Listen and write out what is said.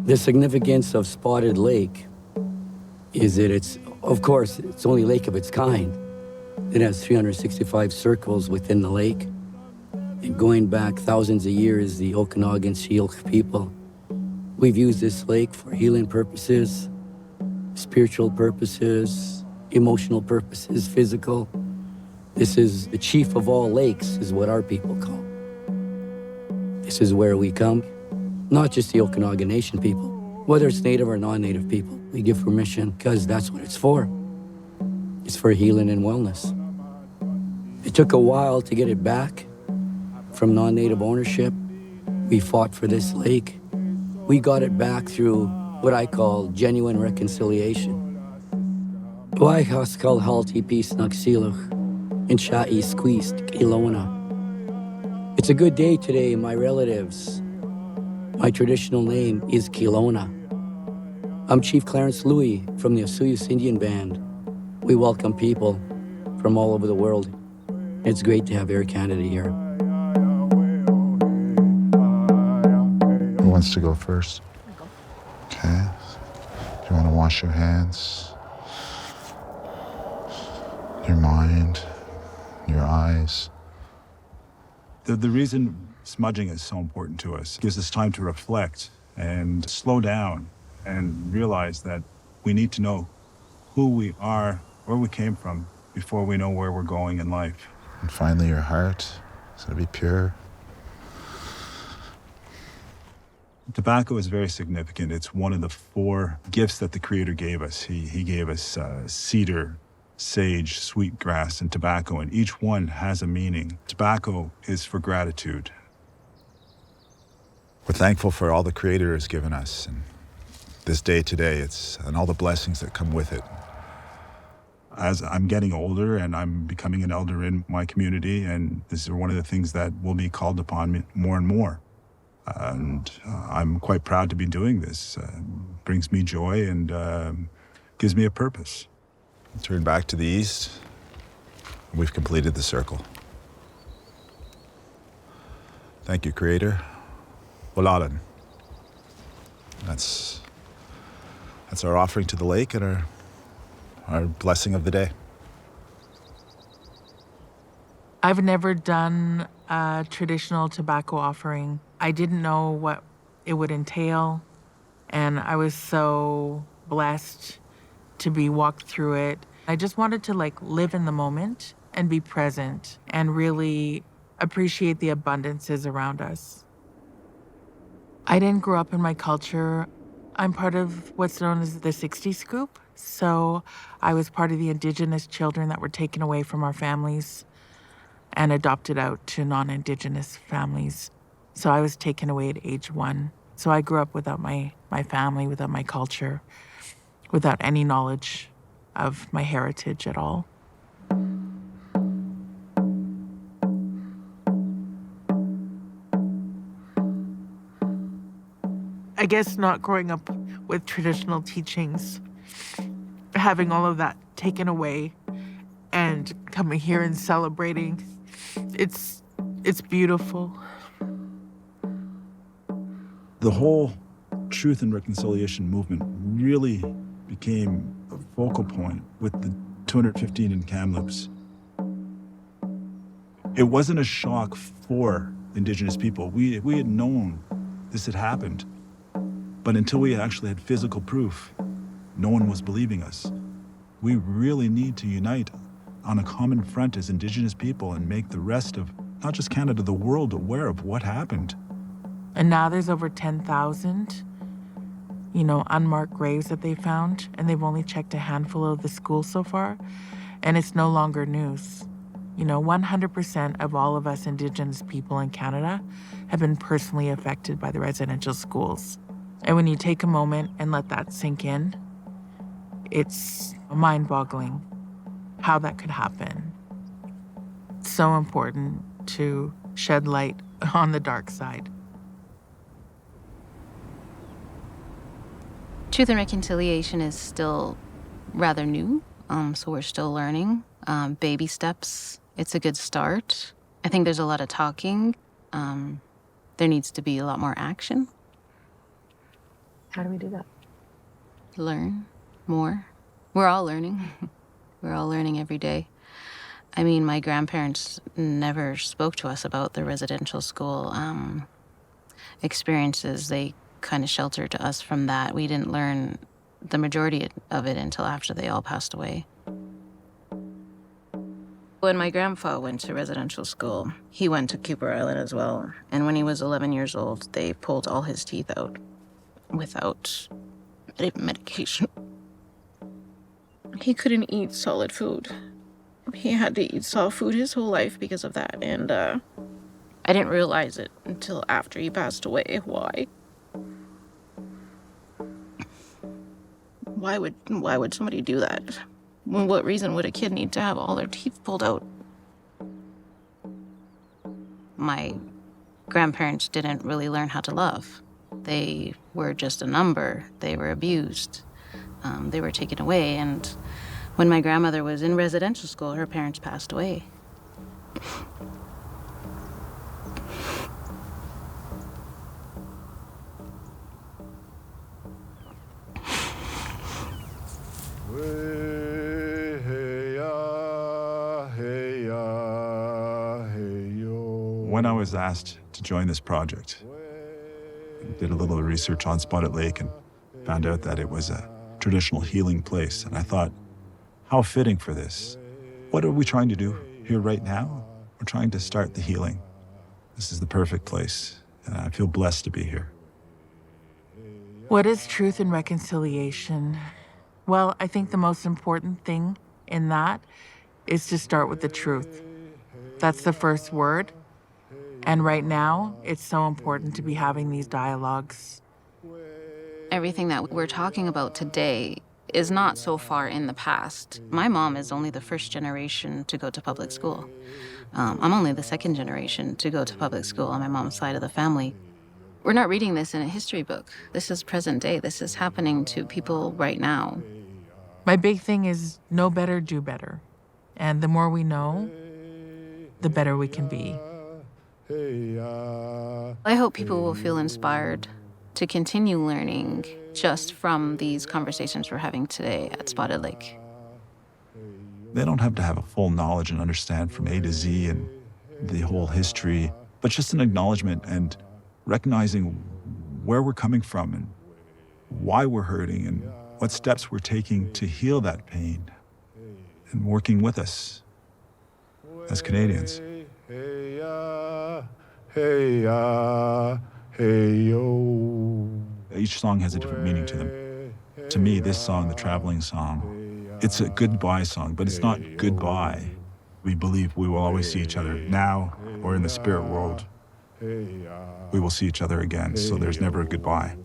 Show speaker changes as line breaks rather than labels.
The significance of Spotted Lake is that of course, it's the only lake of its kind. It has 365 circles within the lake. And going back thousands of years, the Okanagan Syilx people, we've used this lake for healing purposes, spiritual purposes, emotional purposes, physical. This is the chief of all lakes, is what our people call. This is where we come, not just the Okanagan Nation people, whether it's Native or non-Native people. We give permission because that's what it's for. It's for healing and wellness. It took a while to get it back from non-Native ownership. We fought for this lake. We got it back through what I call genuine reconciliation. Why haskal halti peace naksilach in sha'i squeezed kilona. It's a good day today, my relatives. My traditional name is Kelowna. I'm Chief Clarence Louis from the Osuyus Indian Band. We welcome people from all over the world. It's great to have Air Canada here.
Who wants to go first? Okay. Do you want to wash your hands, your mind, your eyes?
The reason smudging is so important to us gives us time to reflect and slow down and realize that we need to know who we are, where we came from, before we know where we're going in life.
And finally, your heart is going to be pure.
Tobacco is very significant. It's one of the 4 gifts that the Creator gave us. He gave us cedar, sage, sweetgrass, and tobacco, and each one has a meaning. Tobacco is for gratitude.
We're thankful for all the Creator has given us, and this day today, and all the blessings that come with it.
As I'm getting older and I'm becoming an elder in my community, and this is one of the things that will be called upon me more and more. And I'm quite proud to be doing this. Brings me joy and gives me a purpose.
Turn back to the east. We've completed the circle. Thank you, Creator. Walalan. That's our offering to the lake and our blessing of the day.
I've never done a traditional tobacco offering. I didn't know what it would entail, and I was so blessed to be walked through it. I just wanted to live in the moment and be present and really appreciate the abundances around us. I didn't grow up in my culture. I'm part of what's known as the 60 Scoop. So I was part of the Indigenous children that were taken away from our families and adopted out to non-Indigenous families. So I was taken away at age 1. So I grew up without my family, without my culture, without any knowledge of my heritage at all. I guess not growing up with traditional teachings, having all of that taken away and coming here and celebrating, it's beautiful.
The whole truth and reconciliation movement really became a focal point with the 215 in Kamloops. It wasn't a shock for Indigenous people. We had known this had happened, but until we actually had physical proof, no one was believing us. We really need to unite on a common front as Indigenous people and make the rest of, not just Canada, the world aware of what happened.
And now there's over 10,000, unmarked graves that they found, and they've only checked a handful of the schools so far, and it's no longer news. 100% of all of us Indigenous people in Canada have been personally affected by the residential schools. And when you take a moment and let that sink in, it's mind-boggling how that could happen. It's so important to shed light on the dark side.
Truth and reconciliation is still rather new, so we're still learning. Baby steps, it's a good start. I think there's a lot of talking. There needs to be a lot more action.
How do we do that?
Learn more. We're all learning. We're all learning every day. I mean, my grandparents never spoke to us about the residential school experiences. They kind of sheltered us from that. We didn't learn the majority of it until after they all passed away. When my grandpa went to residential school, he went to Cooper Island as well. And when he was 11 years old, they pulled all his teeth out without medication. He couldn't eat solid food. He had to eat soft food his whole life because of that. And I didn't realize it until after he passed away. Why? Why would somebody do that? What reason would a kid need to have all their teeth pulled out? My grandparents didn't really learn how to love. They were just a number. They were abused. They were taken away. And when my grandmother was in residential school, her parents passed away.
When I was asked to join this project, I did a little research on Spotted Lake and found out that it was a traditional healing place. And I thought, how fitting for this. What are we trying to do here right now? We're trying to start the healing. This is the perfect place, and I feel blessed to be here.
What is truth and reconciliation? Well, I think the most important thing in that is to start with the truth. That's the first word. And right now, it's so important to be having these dialogues.
Everything that we're talking about today is not so far in the past. My mom is only the first generation to go to public school. I'm only the second generation to go to public school on my mom's side of the family. We're not reading this in a history book. This is present day. This is happening to people right now.
My big thing is know better, do better. And the more we know, the better we can be.
I hope people will feel inspired to continue learning just from these conversations we're having today at Spotted Lake.
They don't have to have a full knowledge and understand from A to Z and the whole history, but just an acknowledgement and recognizing where we're coming from and why we're hurting and what steps we're taking to heal that pain and working with us as Canadians. Each song has a different meaning to them. To me, this song, the traveling song, it's a goodbye song, but it's not goodbye. We believe we will always see each other now or in the spirit world. We will see each other again, so there's never a goodbye.